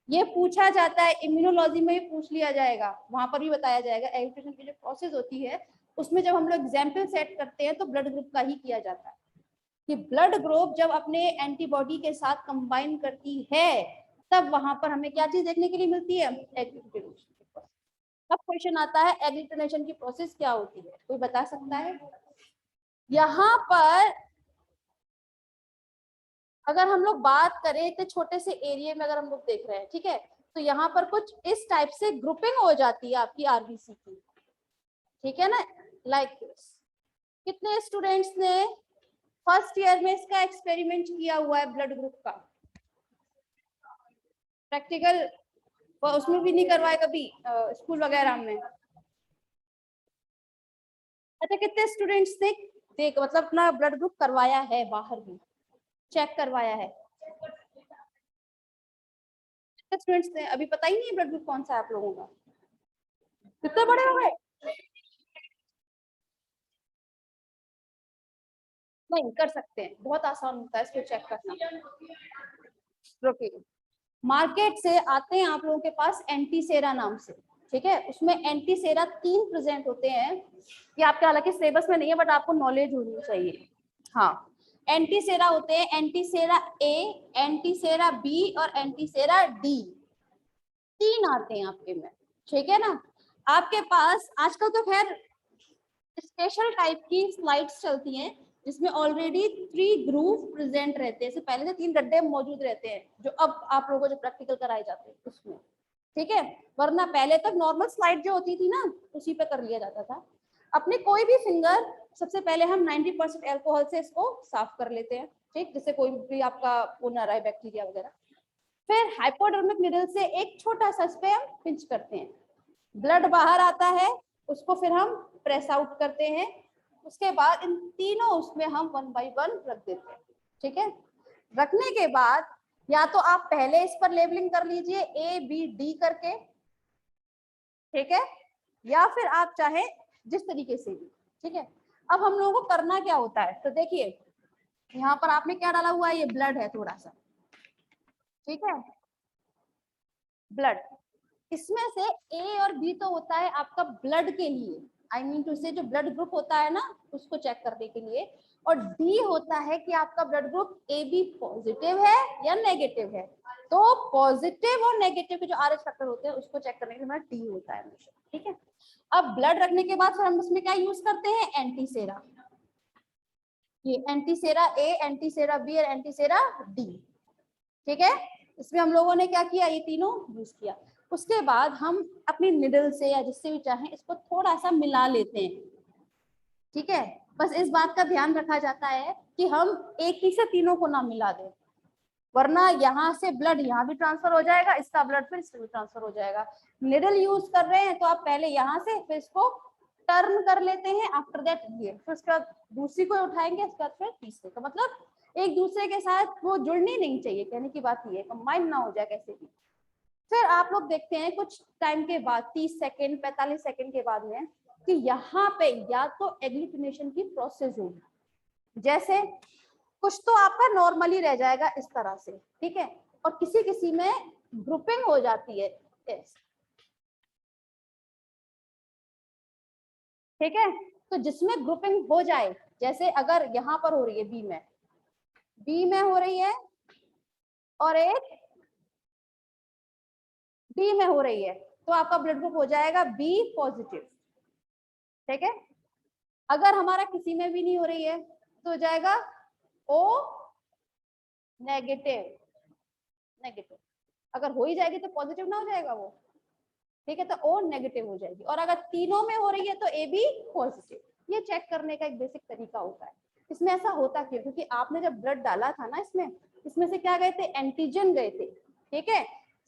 ये पूछा जाता है, इम्यूनोलॉजी में भी पूछ लिया जाएगा, वहां पर भी बताया जाएगा। एग्लूटिनेशन की जो प्रोसेस होती है उसमें जब हम लोग एग्जाम्पल सेट करते हैं तो ब्लड ग्रुप का ही किया जाता है, कि ब्लड ग्रुप जब अपने एंटीबॉडी के साथ कंबाइन करती है तब वहां पर हमें क्या चीज देखने के लिए मिलती है? एग्लूटिनेशन। अब क्वेश्चन आता है एग्लूटिनेशन की प्रोसेस क्या होती है, कोई बता सकता है? यहाँ पर अगर हम लोग बात करें इतने छोटे से एरिया में, अगर हम लोग देख रहे हैं, ठीक है, तो यहाँ पर कुछ इस टाइप से ग्रुपिंग हो जाती है आपकी आरबीसी की, ठीक है ना, लाइक दिस। कितने स्टूडेंट्स ने फर्स्ट ईयर में इसका एक्सपेरिमेंट किया हुआ है ब्लड ग्रुप का? प्रैक्टिकल उसमें भी नहीं करवाए कभी स्कूल वगैरह में? अच्छा, कितने स्टूडेंट्स ने देख मतलब अपना ब्लड ग्रुप करवाया है, बाहर भी चेक करवाया है? स्टूडेंट्स ने अभी पता ही नहीं ब्लड ग्रुप कौन सा है आप लोगों का? कितने बड़े हो गए? नहीं कर सकते हैं, बहुत आसान होता है इसको चेक करना। रुकिए, मार्केट से आते हैं आप लोगों के पास एंटीसेरा नाम से, ठीक है, उसमें एंटीसेरा 3 प्रेजेंट होते हैं। ये आपके हालांकि सिलेबस में नहीं है, बट आपको नॉलेज होनी चाहिए। हाँ, एंटीसेरा होते हैं, एंटीसेरा ए, एंटीसेरा बी और एंटीसेरा डी, 3 आते हैं आपके में, ठीक है ना। आपके पास आजकल तो खैर स्पेशल टाइप की स्लाइड्स चलती हैं जिसमें ऑलरेडी 3 ग्रूव प्रेजेंट रहते हैं, पहले से 3 गड्ढे मौजूद रहते हैं, जो अब आप लोगों को जो प्रैक्टिकल कराए जाते हैं उसमें, ठीक है। वरना पहले तक नॉर्मल स्लाइड जो होती थी ना, उसी पे कर लिया जाता था। अपने कोई भी फिंगर, सबसे पहले हम 90% एल्कोहल से इसको साफ कर लेते हैं, ठीक, जिससे कोई भी आपका वो ना रहे बैक्टीरिया वगैरह। फिर हाइपोडर्मिक निडल से एक छोटा सा इस पे हम पिंच करते हैं, ब्लड बाहर आता है, उसको फिर हम प्रेस आउट करते हैं। उसके बाद इन तीनों उसमें हम 1 बाय 1 रख देते हैं, ठीक है। रखने के बाद या तो आप पहले इस पर लेबलिंग कर लीजिए ए बी डी करके, ठीक है, या फिर आप चाहे जिस तरीके से भी, ठीक है। अब हम लोगों को करना क्या होता है, तो देखिए यहाँ पर आपने क्या डाला हुआ है, ये ब्लड है थोड़ा सा, ठीक है, ब्लड। इसमें से ए और बी तो होता है आपका ब्लड के लिए, आई मीन टू से जो ब्लड ग्रुप होता है ना उसको चेक करने के लिए, और डी होता है कि आपका blood group A B positive है या नेगेटिव है। तो पॉजिटिव और नेगेटिव के जो आरएच फैक्टर होते हैं उसको चेक करने के लिए हमारा डी होता है हमेशा, ठीक है। अब ब्लड रखने के बाद फिर हम उसमें क्या यूज करते हैं, एंटीसेरा। ये एंटीसेरा ए, एंटीसेरा बी और एंटीसेरा डी, ठीक है। इसमें हम लोगों ने क्या किया, ये तीनों यूज किया। उसके बाद हम अपनी निडल से या जिससे भी चाहें इसको थोड़ा सा मिला लेते हैं, ठीक है। बस इस बात का ध्यान रखा जाता है कि हम एक ही से तीनों को ना मिला दें, वरना यहाँ से ब्लड यहाँ भी ट्रांसफर हो जाएगा, इसका ब्लड फिर इससे भी ट्रांसफर हो जाएगा। निडल यूज कर रहे हैं तो आप पहले यहाँ से फिर इसको टर्न कर लेते हैं, आफ्टर दैट ये, फिर उसके बाद दूसरी को उठाएंगे, उसके बाद फिर तीसरे का, मतलब एक दूसरे के साथ वो जुड़नी नहीं चाहिए, कहने की बात ये है, कंबाइन ना हो जाए कैसे भी। फिर आप लोग देखते हैं कुछ टाइम के बाद, 30 सेकेंड 45 सेकेंड के बाद में, कि यहाँ पे या तो एग्लूटिनेशन की प्रोसेस होगी, जैसे कुछ तो आपका नॉर्मली रह जाएगा इस तरह से, ठीक है, और किसी किसी में ग्रुपिंग हो जाती है, ठीक है। तो जिसमें ग्रुपिंग हो जाए, जैसे अगर यहाँ पर हो रही है बी में हो रही है और एक डी में हो रही है, तो आपका ब्लड ग्रुप हो जाएगा बी पॉजिटिव, ठीक है। अगर हमारा किसी में भी नहीं हो रही है तो हो जाएगा ओ नेगेटिव, नेगेटिव। अगर हो ही जाएगी तो पॉजिटिव ना हो जाएगा वो, ठीक है, तो ओ नेगेटिव हो जाएगी। और अगर तीनों में हो रही है तो ए बी पॉजिटिव। ये चेक करने का एक बेसिक तरीका होता है। इसमें ऐसा होता क्यों, क्योंकि आपने जब ब्लड डाला था ना इसमें से क्या गए थे, एंटीजन गए थे, ठीक है।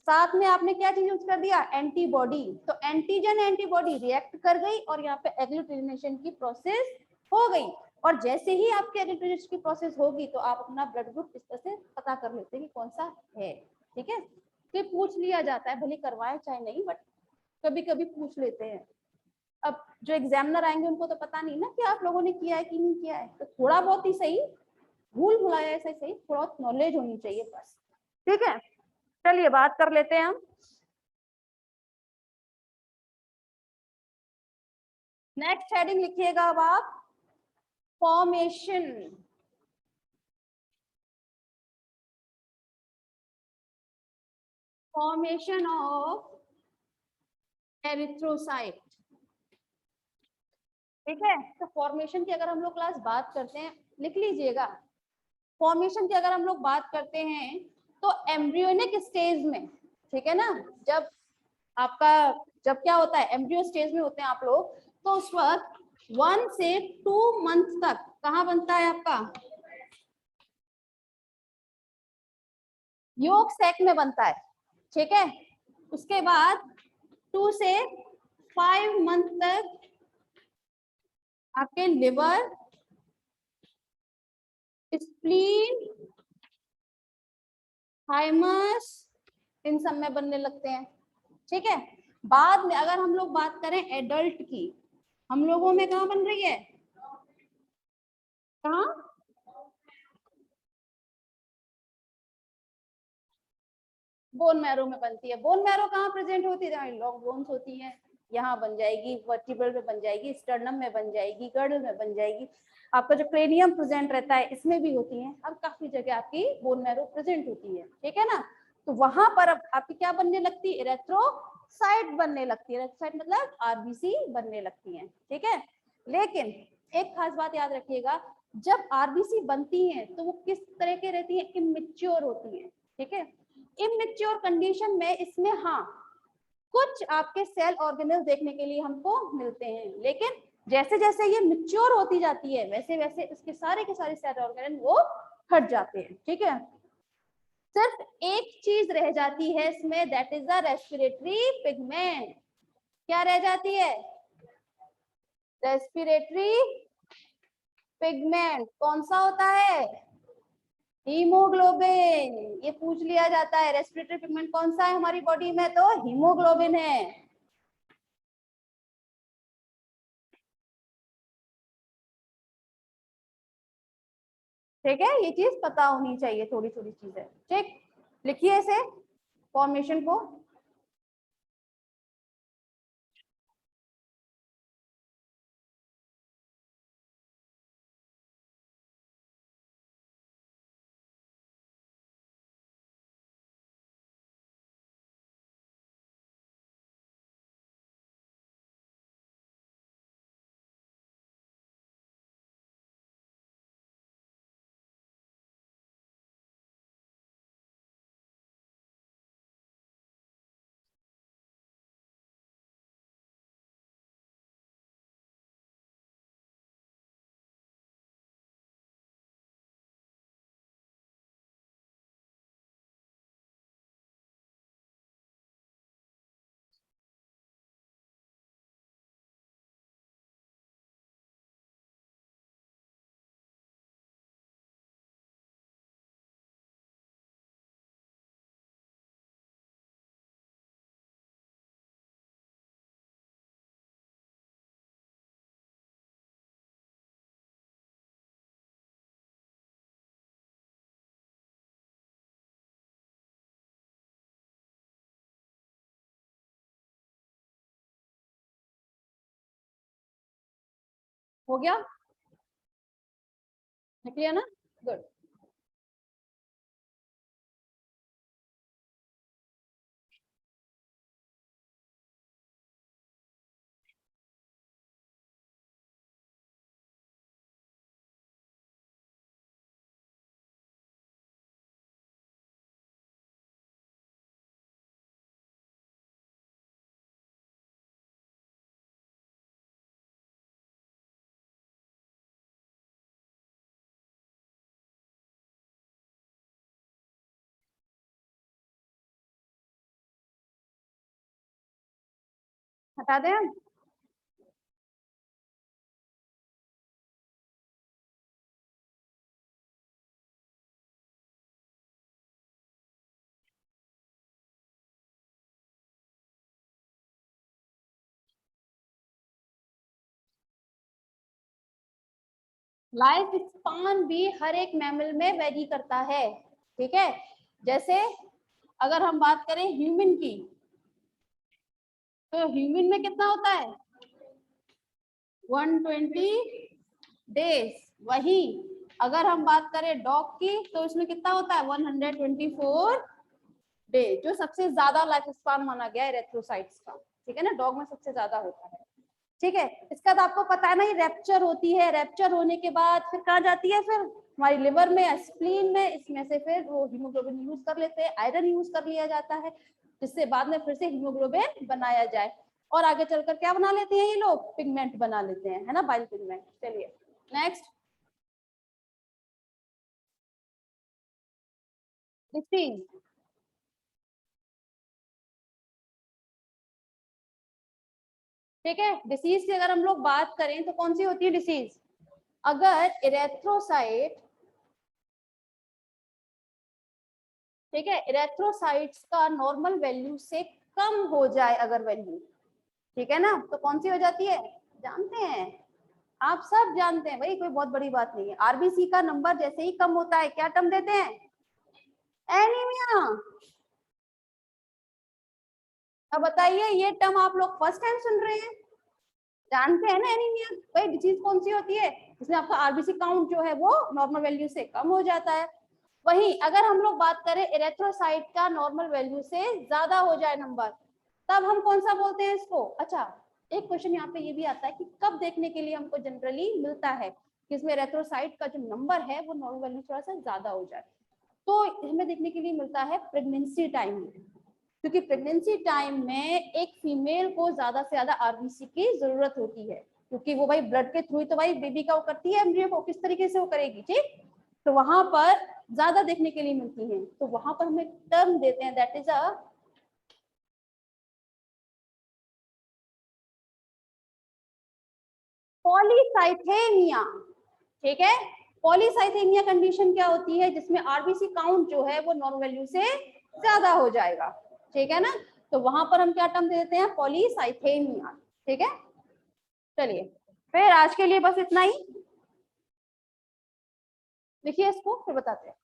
साथ में आपने क्या चीज यूज कर दिया, एंटीबॉडी। तो एंटीजन एंटीबॉडी रिएक्ट कर गई और यहाँ पे एग्लूटिनेशन की प्रोसेस हो गई। और जैसे ही आपके एग्लूटिनेशन की प्रोसेस होगी तो आप अपना ब्लड ग्रुप इस तरह से पता कर लेते हैं कि कौन सा है, ठीक है। फिर पूछ लिया जाता है, भले करवाए चाहे नहीं, बट कभी कभी पूछ लेते हैं। अब जो एग्जामिनर आएंगे उनको तो पता नहीं ना कि आप लोगों ने किया है कि नहीं किया है, तो थोड़ा बहुत ही सही, भूल भुलाया ऐसा ही सही, थोड़ा बहुत नॉलेज होनी चाहिए बस, ठीक है। चलिए बात कर लेते हैं हम। नेक्स्ट हेडिंग लिखिएगा अब आप, फॉर्मेशन, फॉर्मेशन ऑफ एरिथ्रोसाइट, ठीक है। तो फॉर्मेशन की अगर हम लोग क्लास बात करते हैं, लिख लीजिएगा, फॉर्मेशन की अगर हम लोग बात करते हैं तो एम्ब्रियोनिक स्टेज में, ठीक है ना, जब आपका जब क्या होता है एम्ब्रियो स्टेज में होते हैं आप लोग, तो उस वक्त 1 से 2 मंथ तक कहाँ बनता है आपका योग सैक में बनता है, ठीक है। उसके बाद 2 से 5 मंथ तक आपके लिवर, स्प्लीन, थाइमस इन सब में बनने लगते हैं, ठीक है। बाद में अगर हम लोग बात करें एडल्ट की, हम लोगों में कहाँ बन रही है, कहाँ, बोन मैरो में बनती है। बोन मैरो कहाँ प्रेजेंट होती है, जहाँ लॉन्ग बोन्स होती हैं, यहाँ बन जाएगी, वर्टिब्रल में बन जाएगी, स्टर्नम में बन जाएगी, गर्डल में बन जाएगी, आपका जो क्रेनियम प्रेजेंट रहता है इसमें भी होती है। अब काफी जगह आपकी बोन मैरो प्रेजेंट होती है, ठीक है ना। तो वहां पर अब आपकी क्या बनने लगती है, इरेथ्रोसाइट बनने लगती है। इरेथ्रोसाइट मतलब आरबीसी बनने लगती है, ठीक है। लेकिन एक खास बात याद रखिएगा, जब आरबीसी बनती हैं तो वो किस तरह के रहती हैं, इमेच्योर होती हैं, ठीक है। इमेच्योर कंडीशन में इसमें हाँ कुछ आपके सेल ऑर्गेनल देखने के लिए हमको मिलते हैं, लेकिन जैसे जैसे ये मैच्योर होती जाती है वैसे वैसे इसके सारे के सारे सेल ऑर्गेनल वो हट जाते हैं, ठीक है। सिर्फ एक चीज रह जाती है इसमें, that is the respiratory pigment. क्या रह जाती है, रेस्पिरेटरी पिगमेंट। कौन सा होता है, हीमोग्लोबिन। ये पूछ लिया जाता है रेस्पिरेटरी पिगमेंट कौन सा है हमारी बॉडी में, तो हीमोग्लोबिन है, ठीक है। ये चीज पता होनी चाहिए, थोड़ी थोड़ी चीजें, ठीक। लिखिए इसे फॉर्मेशन को। हो गया, लिख लिया ना, गुड। हटा दें हम, लाइफ स्पान भी हर एक मैमल में वेरी करता है, ठीक है। जैसे अगर हम बात करें ह्यूमन की, तो ह्यूमन में कितना होता है 120 डेज। वही अगर हम बात करें डॉग की तो इसमें कितना होता है 124 डे, जो सबसे ज्यादा लाइफ स्पान माना गया है रेथ्रोसाइट्स का, ठीक है ना, डॉग में सबसे ज्यादा होता है, ठीक है। इसका बाद आपको पता है ना, ये रैप्चर होती है, रैप्चर होने के बाद फिर कहाँ जाती है, फिर हमारी लिवर में, स्प्लीन में, इसमें से फिर वो हीमोग्लोबिन यूज कर लेते हैं, आयरन यूज कर लिया जाता है, जिससे बाद में फिर से हीमोग्लोबिन बनाया जाए और आगे चलकर क्या बना लेते हैं ये लोग, पिगमेंट बना लेते हैं, है ना, बाइल पिगमेंट। चलिए नेक्स्ट, डिसीज। ठीक है, डिसीज की अगर हम लोग बात करें तो कौन सी होती है डिसीज, अगर इरेथ्रोसाइट, ठीक है, इरेथ्रोसाइट्स का नॉर्मल वैल्यू से कम हो जाए अगर वैल्यू, ठीक है ना, तो कौन सी हो जाती है, जानते हैं, आप सब जानते हैं भाई, कोई बहुत बड़ी बात नहीं है। आरबीसी का नंबर जैसे ही कम होता है क्या टर्म देते हैं, एनीमिया। अब बताइए ये टर्म आप लोग फर्स्ट टाइम सुन रहे हैं, जानते हैं ना एनीमिया भाई डिजीज कौन सी होती है, जिसमें आपका आरबीसी काउंट जो है वो नॉर्मल वैल्यू से कम हो जाता है। वहीं अगर हम लोग बात करें इरेथ्रोसाइट का नॉर्मल वैल्यू से ज्यादा हो जाए नंबर, तब हम कौन सा बोलते हैं इसको। अच्छा, एक क्वेश्चन यहाँ पे ये भी आता है कि कब देखने के लिए हमको जनरली मिलता है कि इसमें इरेथ्रोसाइट का जो नंबर है वो नॉर्मल वैल्यू थोड़ा सा ज्यादा हो जाए, तो हमें देखने के लिए मिलता है प्रेगनेंसी टाइम में, क्योंकि प्रेगनेंसी टाइम में एक फीमेल को ज्यादा से ज्यादा आरबीसी की जरूरत होती है, क्योंकि वो भाई ब्लड के थ्रू तो भाई बेबी का वो करती है, एम्ब्रियो को किस तरीके से वो करेगी, ठीक, तो वहां पर ज्यादा देखने के लिए मिलती है, तो वहां पर हम एक टर्म देते हैं, दैट इज अ पॉलीसाइथेमिया। ठीक है, पॉलीसाइथेमिया कंडीशन क्या होती है, जिसमें आरबीसी काउंट जो है वो नॉर्मल वैल्यू से ज्यादा हो जाएगा, ठीक है ना, तो वहां पर हम क्या टर्म दे देते हैं, पॉलीसाइथेमिया। ठीक है, चलिए फिर आज के लिए बस इतना ही, लिखिए इसको फिर बताते हैं।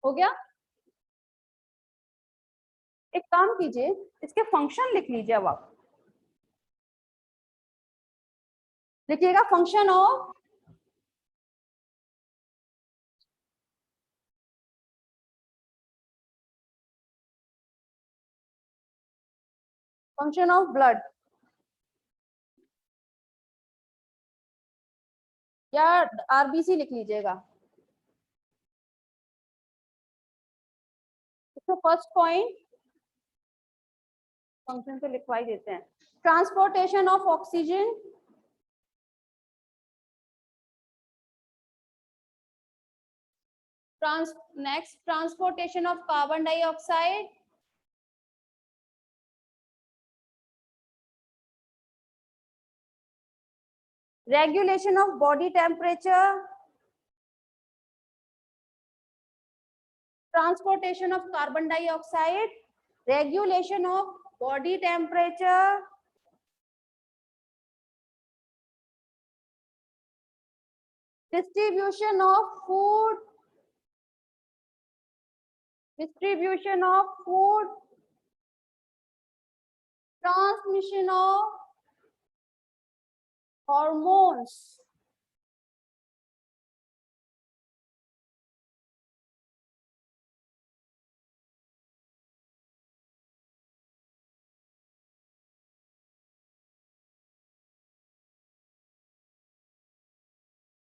हो गया, एक काम कीजिए, इसके फंक्शन लिख लीजिए, अब आप लिखिएगा function of, function of blood, या आरबीसी लिख लीजिएगा। इसको फर्स्ट पॉइंट फंक्शन पे लिखवाई देते हैं, transportation of oxygen, next transportation of carbon dioxide, regulation of body temperature, transportation of carbon dioxide, regulation of body temperature, distribution of food, distribution of food, transmission of hormones।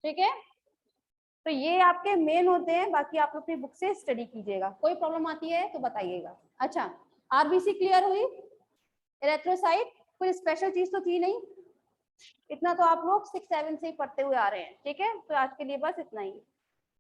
ठीक है, तो ये आपके main होते हैं, बाकी आप अपनी बुक से स्टडी कीजिएगा, कोई प्रॉब्लम आती है तो बताइएगा। अच्छा, आरबीसी क्लियर हुई, इरेथ्रोसाइट कोई स्पेशल चीज तो थी नहीं, इतना तो आप लोग 6-7 से ही पढ़ते हुए आ रहे हैं। ठीक है, तो आज के लिए बस इतना ही।